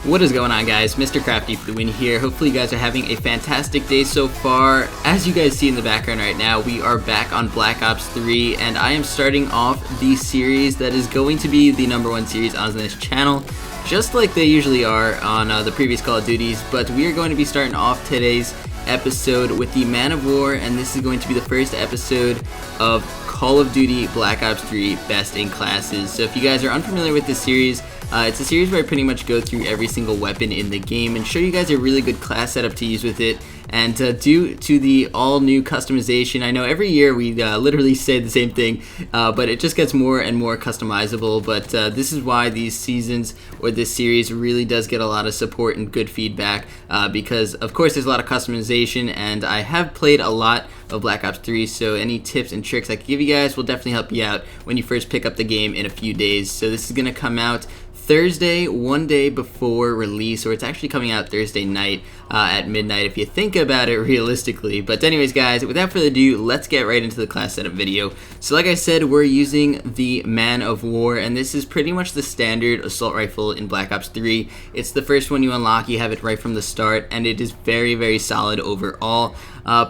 What is going on, guys? MrCraftyFTW here. Hopefully you guys are having a fantastic day so far. As you guys see in the background right now, we are back on Black Ops 3 and I am starting off the series that is going to be the #1 series on this channel, just like they usually are on the previous Call of Duties. But we are going to be starting off today's episode with the Man of War, and this is going to be the first episode of Call of Duty Black Ops 3 Best in Classes. So if you guys are unfamiliar with this series, it's a series where I pretty much go through every single weapon in the game and show you guys a really good class setup to use with it. And due to the all-new customization, I know every year we literally say the same thing, but it just gets more and more customizable. But this is why these seasons, or this series, really does get a lot of support and good feedback, because of course there's a lot of customization, and I have played a lot of Black Ops 3, so any tips and tricks I can give you guys will definitely help you out when you first pick up the game in a few days. So this is going to come out Thursday, one day before release, or it's actually coming out Thursday night at midnight if you think about it realistically. But anyways, guys, without further ado, let's get right into the class setup video. So like I said, we're using the Man of War, and this is pretty much the standard assault rifle in Black Ops 3. It's the first one you unlock, you have it right from the start, and it is very, very solid overall.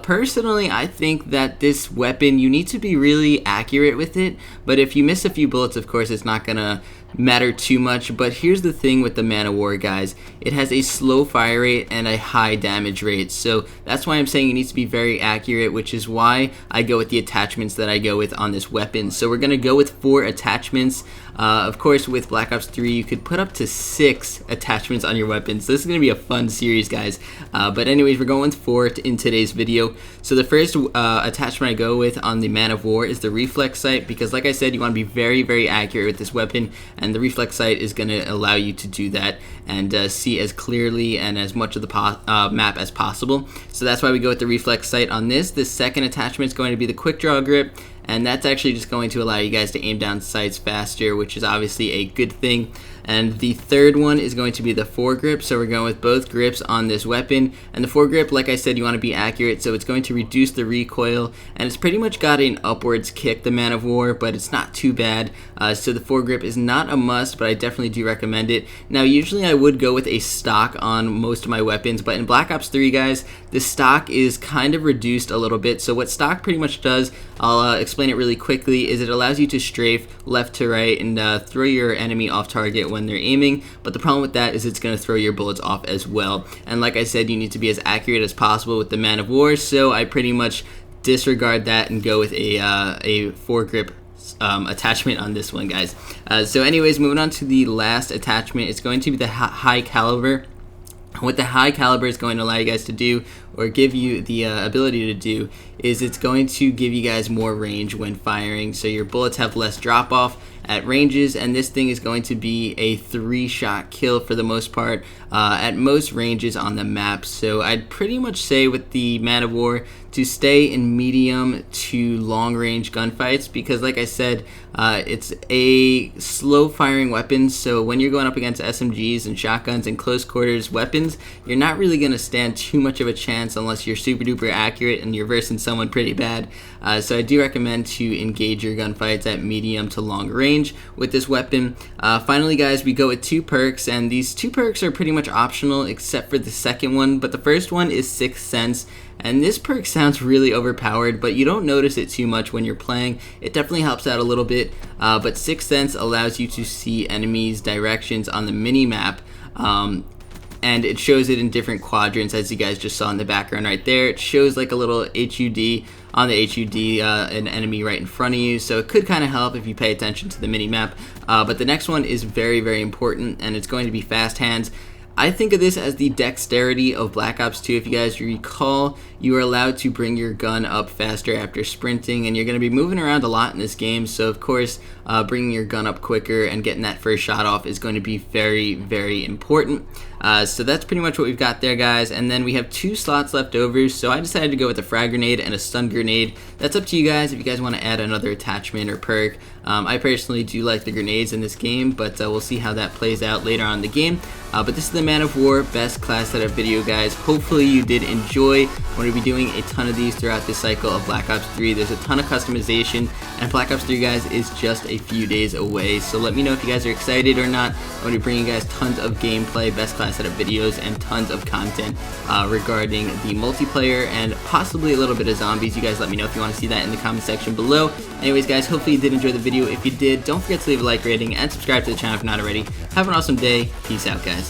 Personally, I think that this weapon, you need to be really accurate with it, but if you miss a few bullets, of course, it's not gonna matter too much. But here's the thing with the Man of War, guys, it has a slow fire rate and a high damage rate, so that's why I'm saying it needs to be very accurate, which is why I go with the attachments that I go with on this weapon. So we're gonna go with 4 attachments. Of course, with Black Ops 3 you could put up to 6 attachments on your weapons, so this is gonna be a fun series, guys. But anyways, we're going with 4 in today's video. So the first attachment I go with on the Man of War is the reflex sight, because like I said, you want to be very, very accurate with this weapon, and the reflex sight is going to allow you to do that and see as clearly and as much of the map as possible. So that's why we go with the reflex sight on this. The second attachment is going to be the quick draw grip, and that's actually just going to allow you guys to aim down sights faster, which is obviously a good thing. And the third one is going to be the foregrip, so we're going with both grips on this weapon. And the foregrip, like I said, you want to be accurate, so it's going to reduce the recoil, and it's pretty much got an upwards kick, the Man of War, but it's not too bad. So the foregrip is not a must, but I definitely do recommend it. Now, usually I would go with a stock on most of my weapons, but in Black Ops 3, guys, the stock is kind of reduced a little bit. So what stock pretty much does, I'll explain it really quickly, is it allows you to strafe left to right and throw your enemy off target when they're aiming. But the problem with that is it's going to throw your bullets off as well. And like I said, you need to be as accurate as possible with the Man of War, so I pretty much disregard that and go with a foregrip attachment on this one, guys. So anyways, moving on to the last attachment, it's going to be the high caliber. What the high caliber is going to allow you guys to do, or give you the ability to do, is it's going to give you guys more range when firing, so your bullets have less drop off at ranges, and this thing is going to be a 3-shot kill for the most part at most ranges on the map. So I'd pretty much say with the Man of War to stay in medium to long range gunfights, because like I said, it's a slow firing weapon, so when you're going up against SMGs and shotguns and close quarters weapons, you're not really going to stand too much of a chance unless you're super duper accurate and you're versing someone pretty bad. So I do recommend to engage your gunfights at medium to long range with this weapon. Finally, guys, we go with 2 perks, and these 2 perks are pretty much optional except for the second one, but the first one is Sixth Sense. And this perk sounds really overpowered, but you don't notice it too much when you're playing. It definitely helps out a little bit, but Sixth Sense allows you to see enemies' directions on the mini-map, and it shows it in different quadrants, as you guys just saw in the background right there. It shows like a little HUD on the HUD, an enemy right in front of you, so it could kind of help if you pay attention to the mini-map. But the next one is very, very important, and it's going to be Fast Hands. I think of this as the dexterity of Black Ops 2. If you guys recall, you are allowed to bring your gun up faster after sprinting, and you're going to be moving around a lot in this game, so of course bringing your gun up quicker and getting that first shot off is going to be very, very important. So that's pretty much what we've got there, guys. And then we have 2 slots left over, so I decided to go with a frag grenade and a stun grenade. That's up to you guys if you guys want to add another attachment or perk. I personally do like the grenades in this game, but we'll see how that plays out later on in the game. But this is the Man of War best class setup video, guys. Hopefully you did enjoy. I'm going to be doing a ton of these throughout this cycle of Black Ops 3. There's a ton of customization, and Black Ops 3, guys, is just a few days away. So let me know if you guys are excited or not. I'm going to be bringing you guys tons of gameplay, best class setup videos, and tons of content regarding the multiplayer and possibly a little bit of zombies. You guys let me know if you want to see that in the comment section below. Anyways, guys, hopefully you did enjoy the video. If you did, don't forget to leave a like rating and subscribe to the channel if not already. Have an awesome day. Peace out, guys.